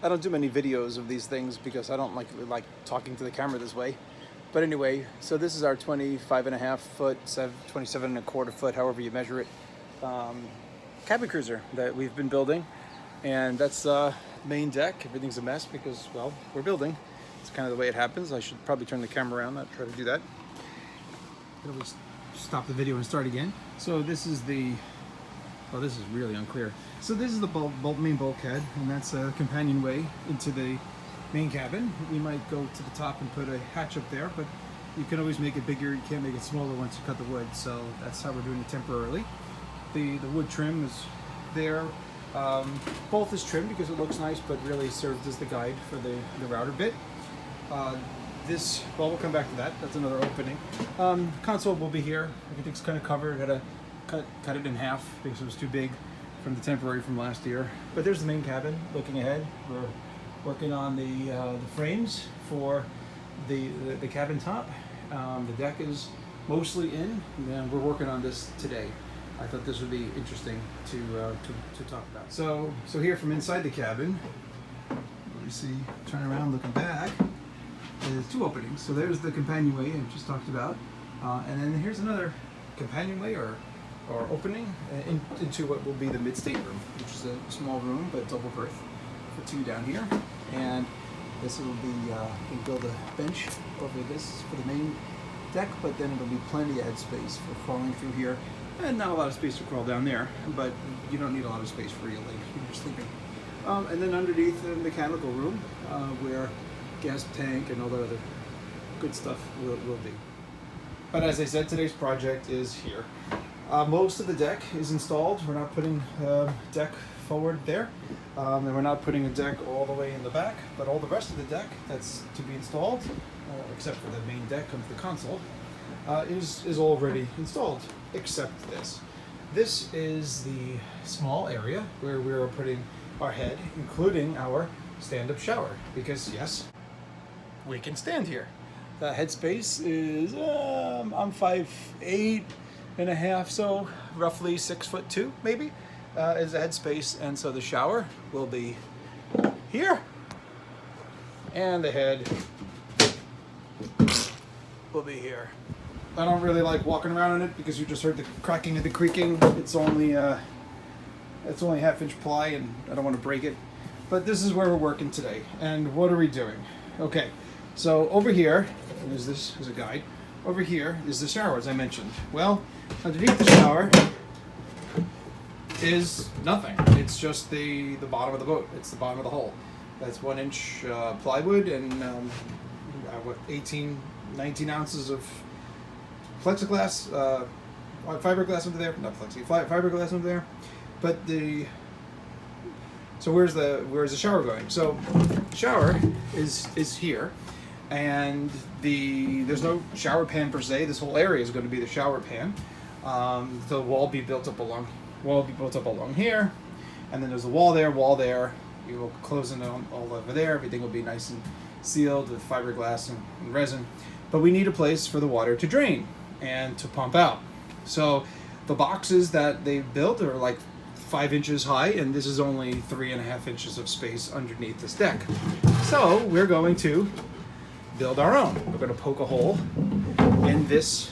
I don't do many videos of these things because I don't like talking to the camera this way. But anyway, so this is our 25.5 foot, 27.25 foot, however you measure it, cabin cruiser that we've been building. And that's main deck. Everything's a mess because, well, we're building. It's kind of the way it happens. I should probably turn the camera around, not try to do that. It'll just stop the video and start again. So this is the, well, this is really unclear. So this is the main bulkhead, and that's a companionway into the main cabin. We might go to the top and put a hatch up there, but you can always make it bigger. You can't make it smaller once you cut the wood. So that's how we're doing it temporarily. The wood trim is there. Both is trimmed because it looks nice, but really served as the guide for the router bit. This, well, we'll come back to that. That's another opening. Console will be here. Everything's kind of covered. Had to cut it in half because it was too big from the temporary from last year. But there's the main cabin. Looking ahead, we're working on the frames for the cabin top. The deck is mostly in, and we're working on this today. I thought this would be interesting to talk about. So here from inside the cabin, let me see. Turn around, looking back. There's two openings. So there's the companionway I just talked about, and then here's another companionway or opening into what will be the mid-state room, which is a small room but double berth for two down here. And this will be we build a bench over this for the main deck, but then it'll be plenty of headspace for crawling through here, and not a lot of space to crawl down there. But you don't need a lot of space for your leg when you're sleeping. And then underneath the mechanical room, where gas tank and all the other good stuff will be. But as I said, today's project is here. Most of the deck is installed. We're not putting deck forward there, and we're not putting a deck all the way in the back, but all the rest of the deck that's to be installed, except for the main deck comes the console, is already installed, except this. This is the small area where we're putting our head, including our stand-up shower, because yes, we can stand here. The headspace is, I'm 5'8.5", so roughly 6'2", maybe, is the headspace, and so the shower will be here, and the head will be here. I don't really like walking around on it because you just heard the cracking and the creaking. It's only half-inch ply, and I don't want to break it. But this is where we're working today. And what are we doing? Okay, so over here, is this as a guide. Over here is the shower, as I mentioned. Well, underneath the shower is nothing. It's just the bottom of the boat. It's the bottom of the hull. That's 1-inch plywood and 19 ounces of plexiglass, fiberglass under there. Not plexi, fiberglass under there. But so where's the shower going? So shower is here, and there's no shower pan per se. This whole area is going to be the shower pan. The wall will be built up along here, and then there's a wall there. You will close it all over there. Everything will be nice and sealed with fiberglass and resin. But we need a place for the water to drain and to pump out. So the boxes that they built are like 5 inches high, and this is only 3.5 inches of space underneath this deck. So we're going to build our own. We're going to poke a hole in this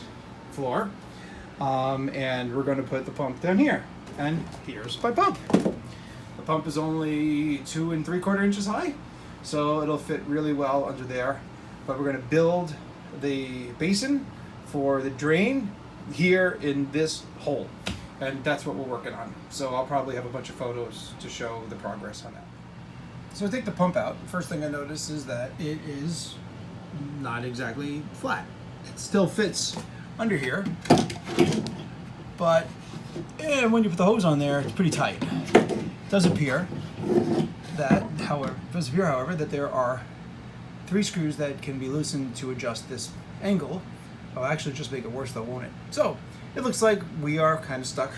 floor, and we're going to put the pump down here. And here's my pump. The pump is only 2 3/4 inches high, so it'll fit really well under there. But we're going to build the basin for the drain here in this hole. And that's what we're working on. So I'll probably have a bunch of photos to show the progress on that. So I take the pump out. First thing I notice is that it is not exactly flat. It still fits under here, but when you put the hose on there, it's pretty tight. It does appear, however, that there are 3 screws that can be loosened to adjust this angle. I'll actually just make it worse though, won't it? So it looks like we are kind of stuck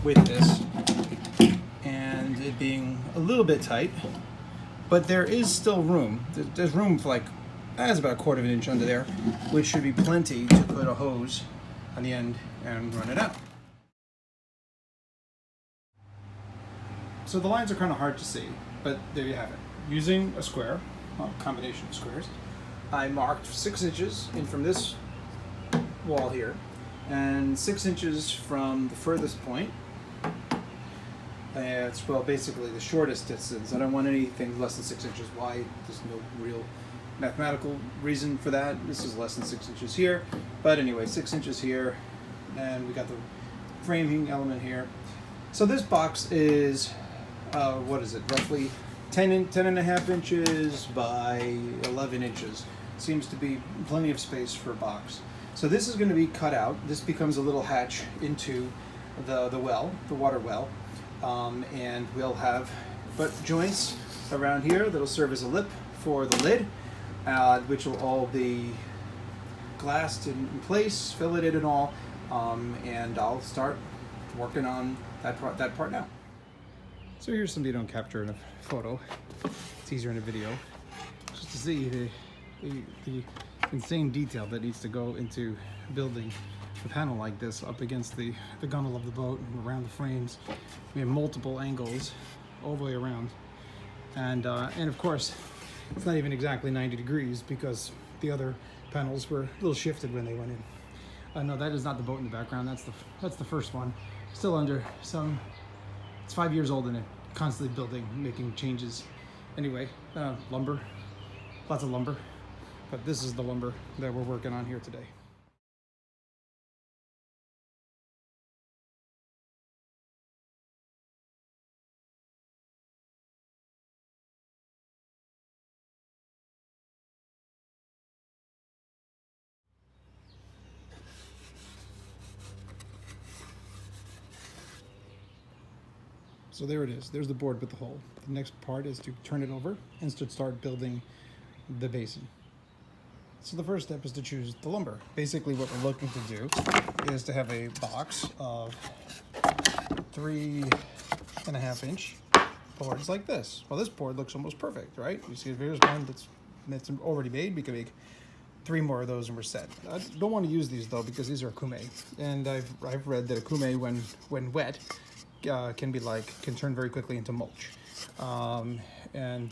with this and it being a little bit tight, but there is still room. There's room for that's about 1/4 inch under there, which should be plenty to put a hose on the end and run it out. So the lines are kind of hard to see, But there you have it. Using a square, well, a combination of squares, I marked 6 inches in from this wall here, and 6 inches from the furthest point. It's, well, basically the shortest distance. I don't want anything less than 6 inches wide. There's no real mathematical reason for that. This is less than 6 inches here. But anyway, 6 inches here, and we got the framing element here. So this box is, what is it, roughly 10 and a half inches by 11 inches. Seems to be plenty of space for a box. So this is going to be cut out. This becomes a little hatch into the well, the water well. And we'll have butt joints around here that'll serve as a lip for the lid, which will all be glassed in place, filleted and all. And I'll start working on that part now. So here's something you don't capture in a photo. It's easier in a video. Just to see the insane detail that needs to go into building a panel like this up against the gunnel of the boat and around the frames. We have multiple angles all the way around. And of course, it's not even exactly 90 degrees because the other panels were a little shifted when they went in. No, that is not the boat in the background. That's the first one. Still under some, it's 5 years old and it constantly building, making changes. Anyway, lumber, lots of lumber. But this is the lumber that we're working on here today. So there it is. There's the board with the hole. The next part is to turn it over and to start building the basin. So the first step is to choose the lumber. Basically what we're looking to do is to have a box of 3.5 inch boards like this. Well, this board looks almost perfect, right? You see there's one that's already made. We can make 3 more of those and we're set. I don't want to use these though because these are kume. And I've read that a kume when wet can turn very quickly into mulch. And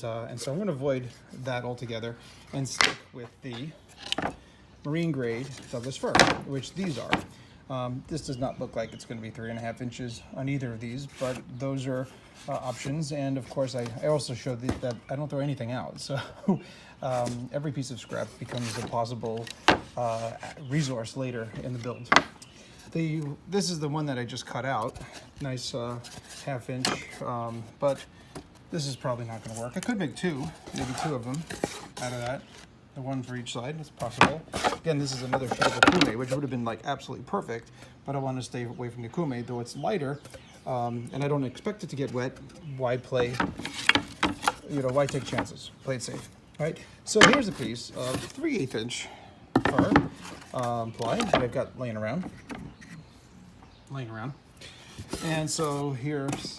so I'm going to avoid that altogether and stick with the marine grade Douglas fir, which these are. This does not look like it's going to be 3.5 inches on either of these, but those are options. And of course, I also showed that I don't throw anything out. So every piece of scrap becomes a possible resource later in the build. This is the one that I just cut out. Nice 1/2 inch, but this is probably not going to work. I could make maybe two of them out of that. The one for each side, it's possible. Again, this is another shade of kume, which would have been like absolutely perfect, but I want to stay away from the kume, though it's lighter, and I don't expect it to get wet. Why play, why take chances? Play it safe, right? So here's a piece of 3/8 inch fir ply that I've got laying around. And so here's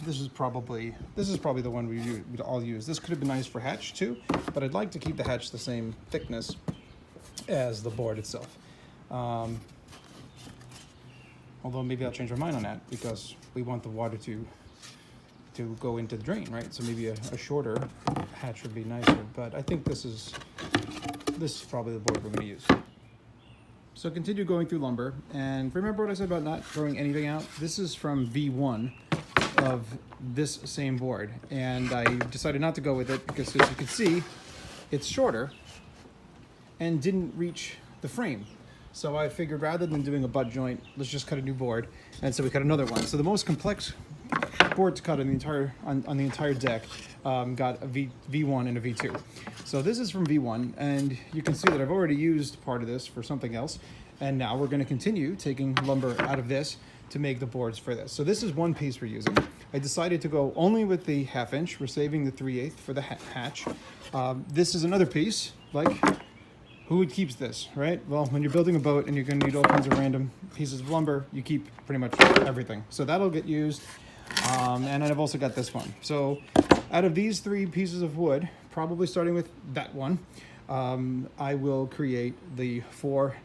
this is probably the one we'd all use. This could have been nice for hatch too, but I'd like to keep the hatch the same thickness as the board itself. Although maybe I'll change my mind on that because we want the water to go into the drain, right? So maybe a shorter hatch would be nicer. But I think this is probably the board we're going to use. So continue going through lumber, and remember what I said about not throwing anything out? This is from V1 of this same board, and I decided not to go with it because, as you can see, it's shorter and didn't reach the frame. So I figured rather than doing a butt joint, let's just cut a new board, and so we cut another one. So the most complex board to cut on the entire deck got a V1 and a V2. So this is from V1, and you can see that I've already used part of this for something else, and now we're going to continue taking lumber out of this to make the boards for this. So this is one piece we're using. I decided to go only with the 1/2 inch. We're saving the 3/8 for the hatch. This is another piece. Like, who keeps this, right? Well, when you're building a boat and you're going to need all kinds of random pieces of lumber, you keep pretty much everything. So that'll get used. And I've also got this one. So out of these 3 pieces of wood, probably starting with that one, I will create the 4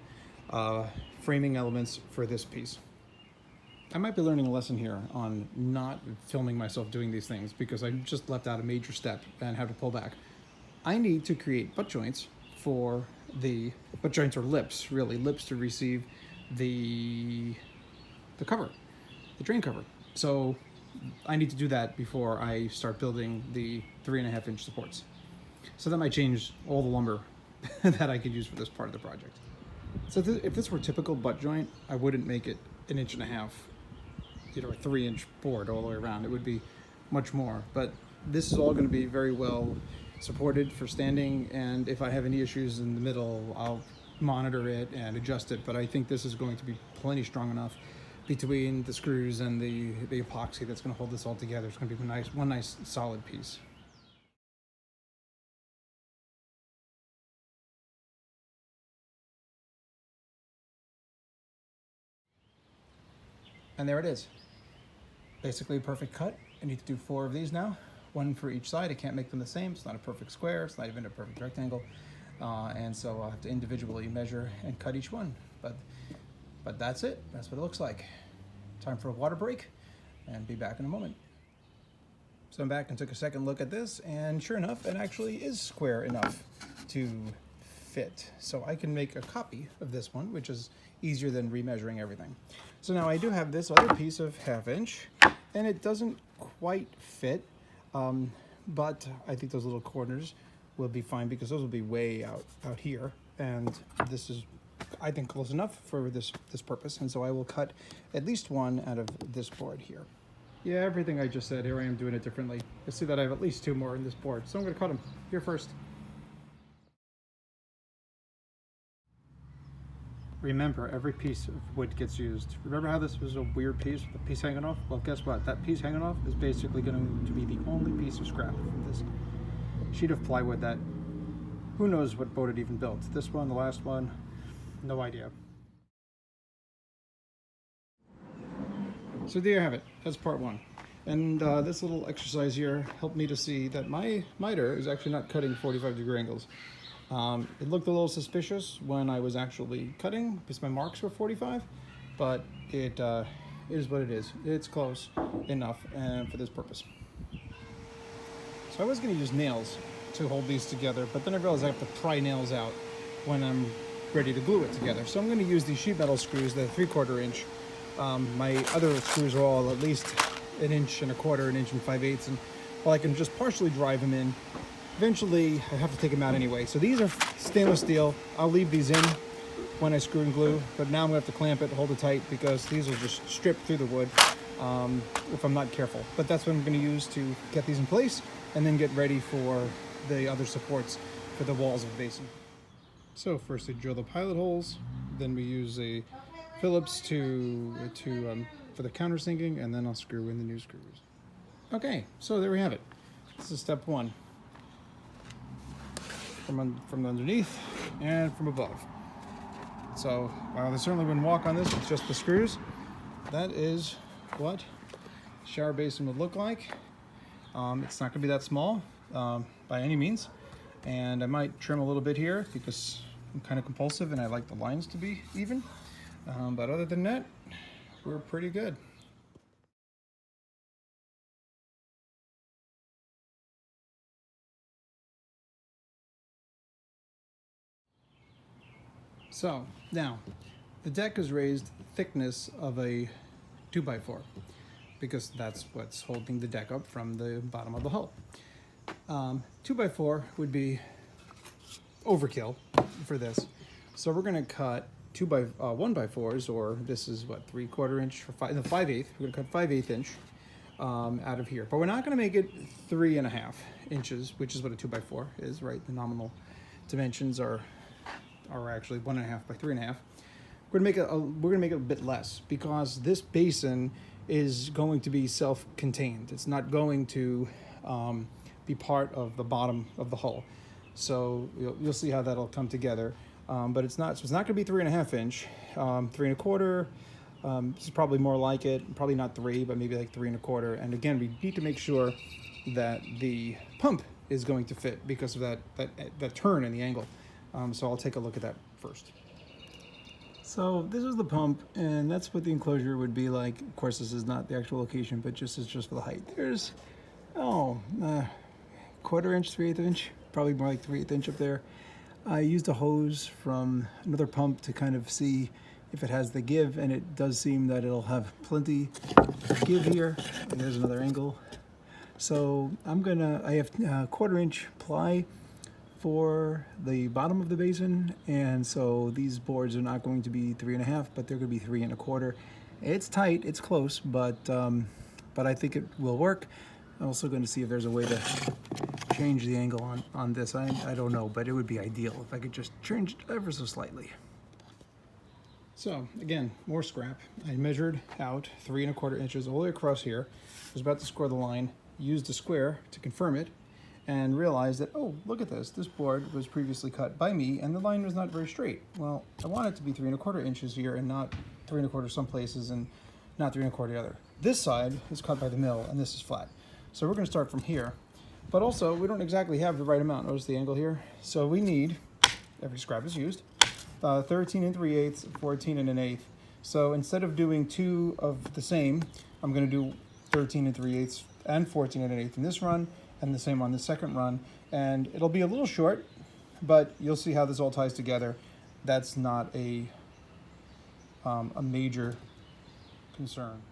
framing elements for this piece. I might be learning a lesson here on not filming myself doing these things because I just left out a major step and have to pull back. I need to create butt joints for the butt joints, or lips, really lips to receive the cover, the drain cover. So I need to do that before I start building the 3.5-inch supports. So that might change all the lumber that I could use for this part of the project. So if this were typical butt joint, I wouldn't make it 1.5 inches, a 3-inch board all the way around. It would be much more, but this is all going to be very well supported for standing, and if I have any issues in the middle, I'll monitor it and adjust it. But I think this is going to be plenty strong enough between the screws and the epoxy that's going to hold this all together. It's going to be one nice solid piece. And there it is. Basically a perfect cut. I need to do 4 of these now, 1 for each side. I can't make them the same. It's not a perfect square. It's not even a perfect rectangle. And so I'll have to individually measure and cut each one. But that's it. That's what it looks like. Time for a water break and be back in a moment. So I'm back and took a second look at this, and sure enough, it actually is square enough to fit. So I can make a copy of this one, which is easier than remeasuring everything. So now I do have this other piece of 1/2 inch, and it doesn't quite fit, but I think those little corners will be fine because those will be way out here, and this is, I think, close enough for this purpose. And so I will cut at least 1 out of this board here. Yeah, everything I just said, here I am doing it differently. You'll see that I have at least 2 more in this board, so I'm going to cut them here first. Remember, every piece of wood gets used. Remember how this was a weird piece, the piece hanging off? Well, guess what? That piece hanging off is basically going to be the only piece of scrap from this sheet of plywood that, who knows what boat it even built. This one, the last one, no idea. So there you have it. That's part 1. And this little exercise here helped me to see that my miter is actually not cutting 45-degree angles. It looked a little suspicious when I was actually cutting because my marks were 45, but it is what it is. It's close enough for this purpose. So I was going to use nails to hold these together, but then I realized I have to pry nails out when I'm ready to glue it together. So I'm going to use these sheet metal screws, the 3/4 inch. My other screws are all at least 1 1/4 inches, 1 5/8 inches, and well, I can just partially drive them in. Eventually, I have to take them out anyway. So these are stainless steel. I'll leave these in when I screw and glue, but now I'm gonna have to clamp it, hold it tight, because these will just strip through the wood if I'm not careful. But that's what I'm gonna use to get these in place and then get ready for the other supports for the walls of the basin. So first we drill the pilot holes, then we use a Phillips for the countersinking, and then I'll screw in the new screws. Okay, so there we have it. This is step 1. From underneath and from above. So while I certainly wouldn't walk on this with just the screws, that is what the shower basin would look like. It's not going to be that small by any means, and I might trim a little bit here because I'm kind of compulsive and I like the lines to be even. But other than that, we're pretty good. So now, the deck is raised thickness of a 2x4 because that's what's holding the deck up from the bottom of the hull. 2x4 would be overkill for this, so we're going to cut 1x4s, or this is what, 3/4 inch or 5/8. We're going to cut 5/8 inch out of here, but we're not going to make it 3.5 inches, which is what a 2x4 is, right? The nominal dimensions are actually 1.5 by 3.5. We're gonna make it a bit less because this basin is going to be self-contained. It's not going to be part of the bottom of the hull. So you'll see how that'll come together. But it's not going to be 3.5 inch, 3.25. This is probably more like it. Probably not 3, but maybe like 3.25. And again, we need to make sure that the pump is going to fit because of that turn in the angle. So I'll take a look at that first. So this is the pump, and that's what the enclosure would be like. Of course, this is not the actual location, but it's just for the height. There's, quarter inch, 3/8 inch, probably more like 3/8 inch up there. I used a hose from another pump to kind of see if it has the give, and it does seem that it'll have plenty of give here. And there's another angle. So I have quarter inch ply for the bottom of the basin, and so these boards are not going to be 3.5, but they're going to be 3.25. It's tight, it's close, but I think it will work. I'm also going to see if there's a way to change the angle on this. I don't know, but it would be ideal if I could just change it ever so slightly. So again, more scrap. I measured out 3.25 inches all the way across here. I was about to score the line, used a square to confirm it, and realized that, oh, look at this. This board was previously cut by me, and the line was not very straight. Well, I want it to be 3.25 inches here, and not 3.25 some places, and not 3.25 the other. This side is cut by the mill, and this is flat. So we're going to start from here. But also, we don't exactly have the right amount. Notice the angle here. So we need, every scrap is used, 13 3/8, 14 1/8. So instead of doing two of the same, I'm going to do 13 3/8 and 14 1/8 in this run, and the same on the second run. And it'll be a little short, but you'll see how this all ties together. That's not a major concern.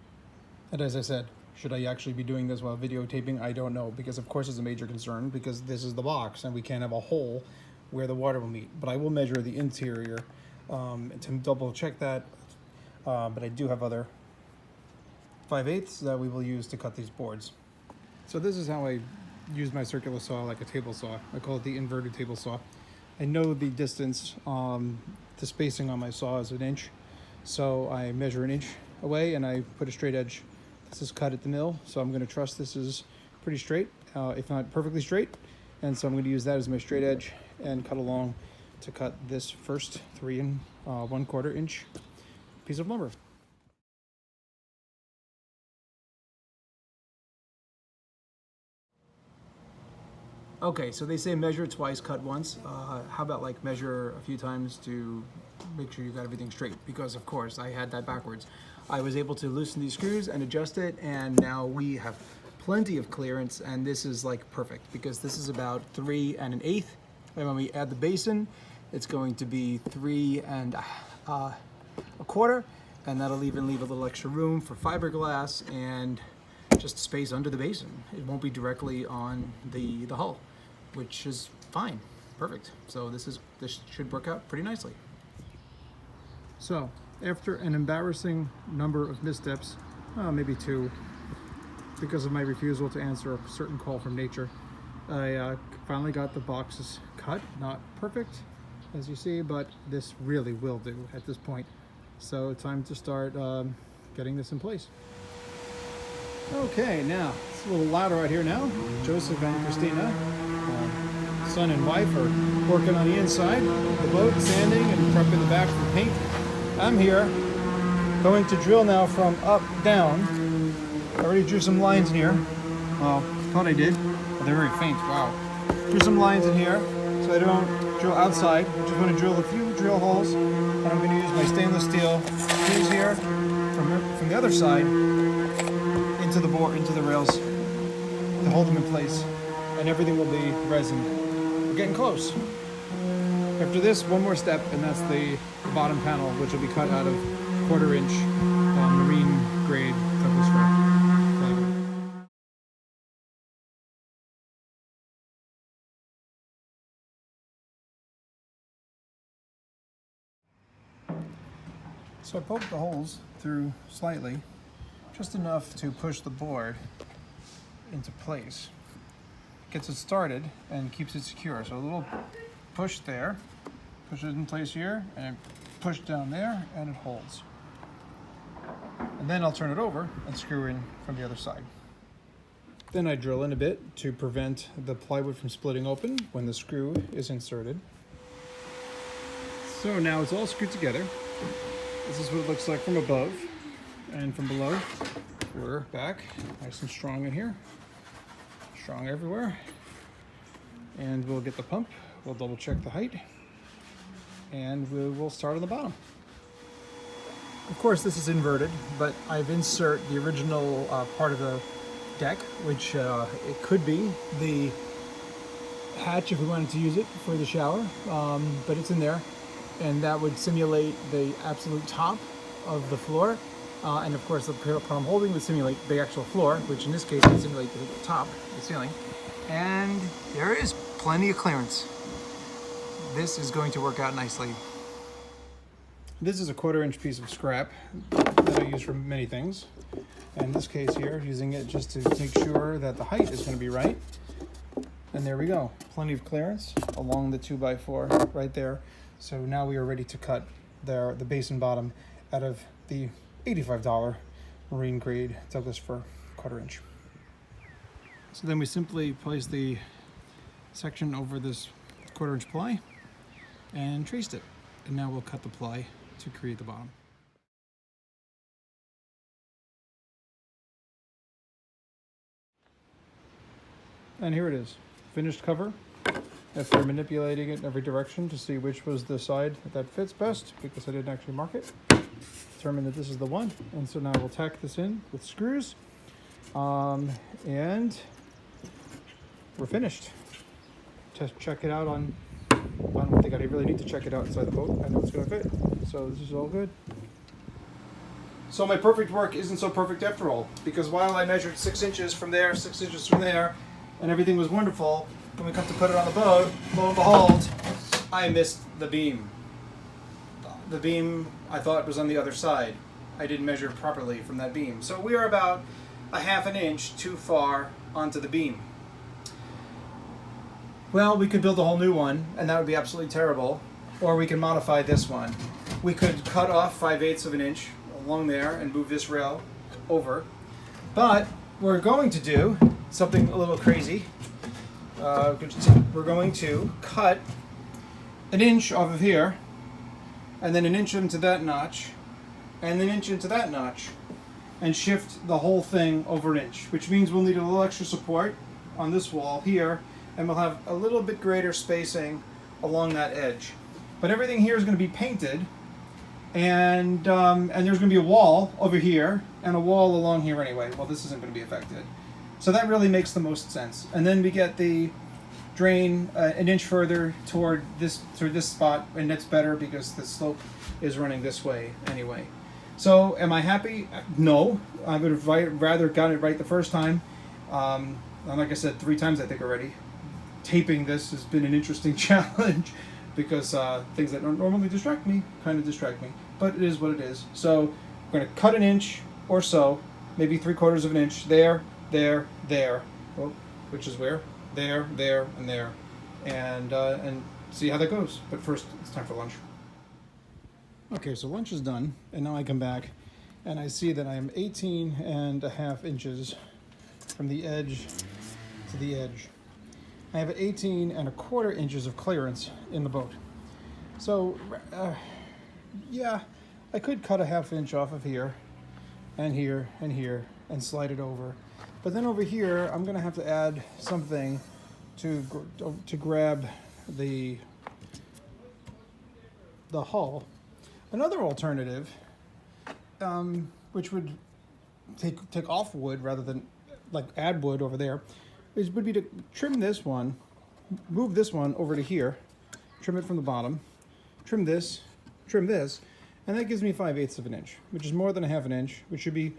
And as I said, should I actually be doing this while videotaping? I don't know, because of course it's a major concern, because this is the box and we can't have a hole where the water will meet. But I will measure the interior to double check that. But I do have other 5/8 that we will use to cut these boards. So this is how I use my circular saw, like a table saw. I call it the inverted table saw. I know the distance, the spacing on my saw is 1 inch. So I measure 1 inch away and I put a straight edge. This is cut at the mill, so I'm going to trust this is pretty straight, if not perfectly straight. And so I'm going to use that as my straight edge and cut along to cut this first 3 1/4 inch piece of lumber. Okay, so they say measure twice, cut once. How about like measure a few times to make sure you got everything straight? Because of course I had that backwards. I was able to loosen these screws and adjust it, and now we have plenty of clearance, and this is like perfect because this is about 3 1/8. And when we add the basin, it's going to be 3 1/4, and that'll even leave a little extra room for fiberglass and just space under the basin. It won't be directly on the hull, which is fine, perfect. So this should work out pretty nicely. So after an embarrassing number of missteps, maybe 2, because of my refusal to answer a certain call from nature, I finally got the boxes cut. Not perfect, as you see, but this really will do at this point. So time to start getting this in place. Okay, now it's a little louder out here now. Joseph and Christina, son and wife, are working on the inside of the boat, sanding and prepping the back for paint. I'm here going to drill now from up down. I already drew some lines in here. Well, thought I did, but they're very faint. Wow. Drew some lines in here so I don't drill outside. I just want to drill a few drill holes, and I'm going to use my stainless steel screws here from the other side into the board, into the rails to hold them in place, and everything will be resin. We're getting close. After this, one more step, and that's the bottom panel, which will be cut out of 1/4 inch marine grade Douglas fir. So I poked the holes through slightly, just enough to push the board into place. Gets it started and keeps it secure. So a little push there, push it in place here, and push down there, and it holds. And then I'll turn it over and screw in from the other side. Then I drill in a bit to prevent the plywood from splitting open when the screw is inserted. So now it's all screwed together. This is what it looks like from above, and from below we're back nice and strong in here, strong everywhere. And we'll get the pump, we'll double check the height, and we will start on the bottom. Of course, this is inverted, but I've insert the original part of the deck, which it could be the hatch if we wanted to use it for the shower, but it's in there, and that would simulate the absolute top of the floor, and of course the part I'm holding would simulate the actual floor, which in this case would simulate the top, the ceiling, and there is plenty of clearance. This is going to work out nicely. This is a 1/4-inch piece of scrap that I use for many things. In this case here, using it just to make sure that the height is going to be right. And there we go. Plenty of clearance along the 2x4 right there. So now we are ready to cut the basin bottom out of the $85 marine grade Douglas fir 1/4-inch. So then we simply place the section over this 1/4-inch ply and traced it. And now we'll cut the ply to create the bottom. And here it is, finished cover. After manipulating it in every direction to see which was the side that fits best, because I didn't actually mark it, determined that this is the one. And so now we'll tack this in with screws, and we're finished. Just check it out on, I don't think I really need to check it out inside the boat. I know it's gonna fit, so this is all good. So my perfect work isn't so perfect after all, because while I measured 6 inches from there, 6 inches from there, and everything was wonderful, when we come to put it on the boat, lo and behold, I missed the beam. The beam I thought was on the other side. I didn't measure properly from that beam. So we are about a 1/2 inch too far onto the beam. Well, we could build a whole new one, and that would be absolutely terrible, or we can modify this one. We could cut off 5/8 of an inch along there and move this rail over, but we're going to do something a little crazy. We're going to cut 1 inch off of here, and then 1 inch into that notch, and then 1 inch into that notch, and shift the whole thing over 1 inch, which means we'll need a little extra support on this wall here, and we'll have a little bit greater spacing along that edge. But everything here is going to be painted, and there's going to be a wall over here and a wall along here anyway. Well, this isn't going to be affected. So that really makes the most sense. And then we get the drain 1 inch further toward this spot, and that's better because the slope is running this way anyway. So am I happy? No. I would have rather gotten it right the first time. And like I said, 3 times I think already. Taping this has been an interesting challenge because things that don't normally distract me kind of distract me. But it is what it is. So we're going to cut 1 inch or so, maybe 3/4 of an inch there, there, there, oh, which is where? There, there, and there, and see how that goes. But first, it's time for lunch. Okay, so lunch is done, and now I come back, and I see that I am 18.5 inches from the edge to the edge. I have 18.25 inches of clearance in the boat. So, yeah, I could cut a 1/2 inch off of here, and here, and here, and slide it over. But then over here, I'm going to have to add something to grab the hull. Another alternative, which would take off wood rather than like add wood over there, would be to trim this one, move this one over to here, trim it from the bottom, trim this, and that gives me 5/8 of an inch, which is more than a 1/2 inch, which should be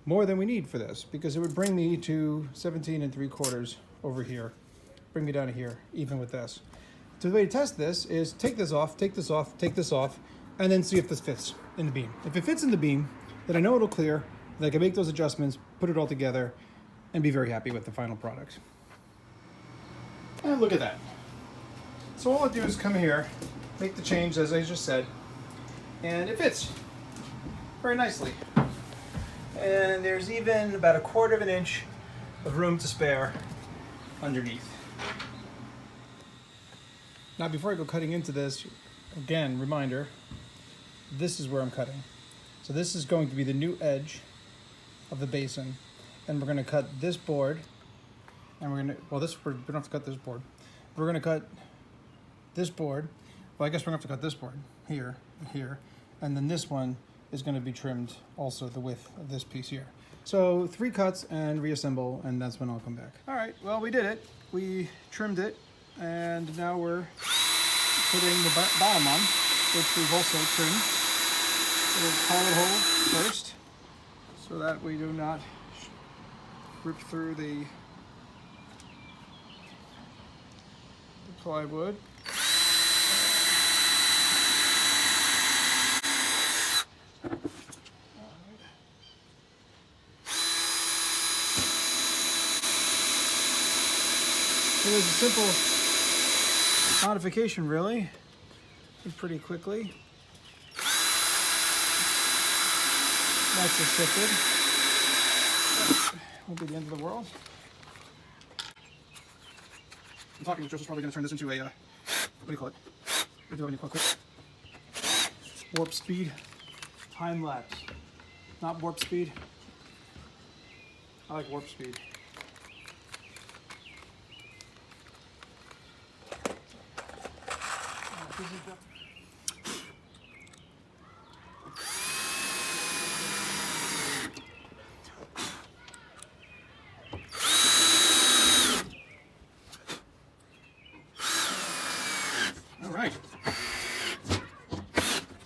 more than we need for this, because it would bring me to 17 3/4 over here, bring me down to here, even with this. So the way to test this is take this off, take this off, take this off, and then see if this fits in the beam. If it fits in the beam, then I know it'll clear, then I can make those adjustments, put it all together, and be very happy with the final product. And look at that. So all I do is come here, make the change as I just said, and it fits very nicely. And there's even about 1/4 of an inch of room to spare underneath. Now before I go cutting into this, again, reminder, this is where I'm cutting. So this is going to be the new edge of the basin, and we're going to cut this board, and we don't have to cut this board. We're going to cut this board. Well, I guess we're going to have to cut this board here, and here, and then this one is going to be trimmed also the width of this piece here. So 3 cuts and reassemble, and that's when I'll come back. All right, well, we did it. We trimmed it, and now we're putting the bottom on, which we've also trimmed. We'll pilot hole first, so that we do not rip through the plywood. It was a simple modification, really. Did pretty quickly. That's just shifted. Won't be the end of the world. I'm talking, Joseph's probably going to turn this into a, what do you call it? We'll do it quick. Warp speed, time lapse. Not warp speed. I like warp speed.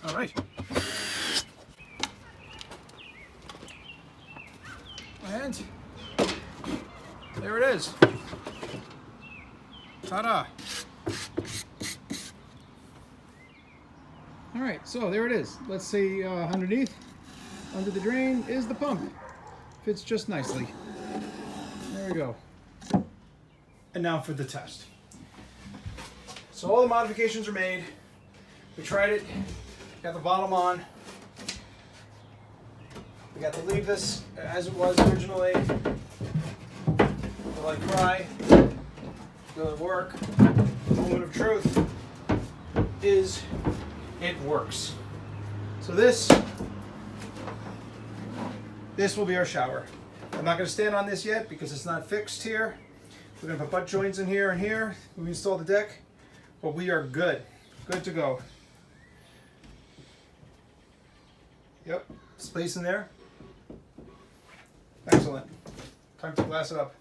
All right. And there it is. Ta-da. All right, so there it is. Let's see underneath, under the drain is the pump. Fits just nicely. There we go. And now for the test. So all the modifications are made. We tried it, got the bottom on. We got to leave this as it was originally. Will I cry? Will it work? The moment of truth is it works. So this will be our shower. I'm not going to stand on this yet because it's not fixed here. We're going to put butt joints in here and here when we install the deck, but we are good to go. Yep, space in there. Excellent. Time to glass it up.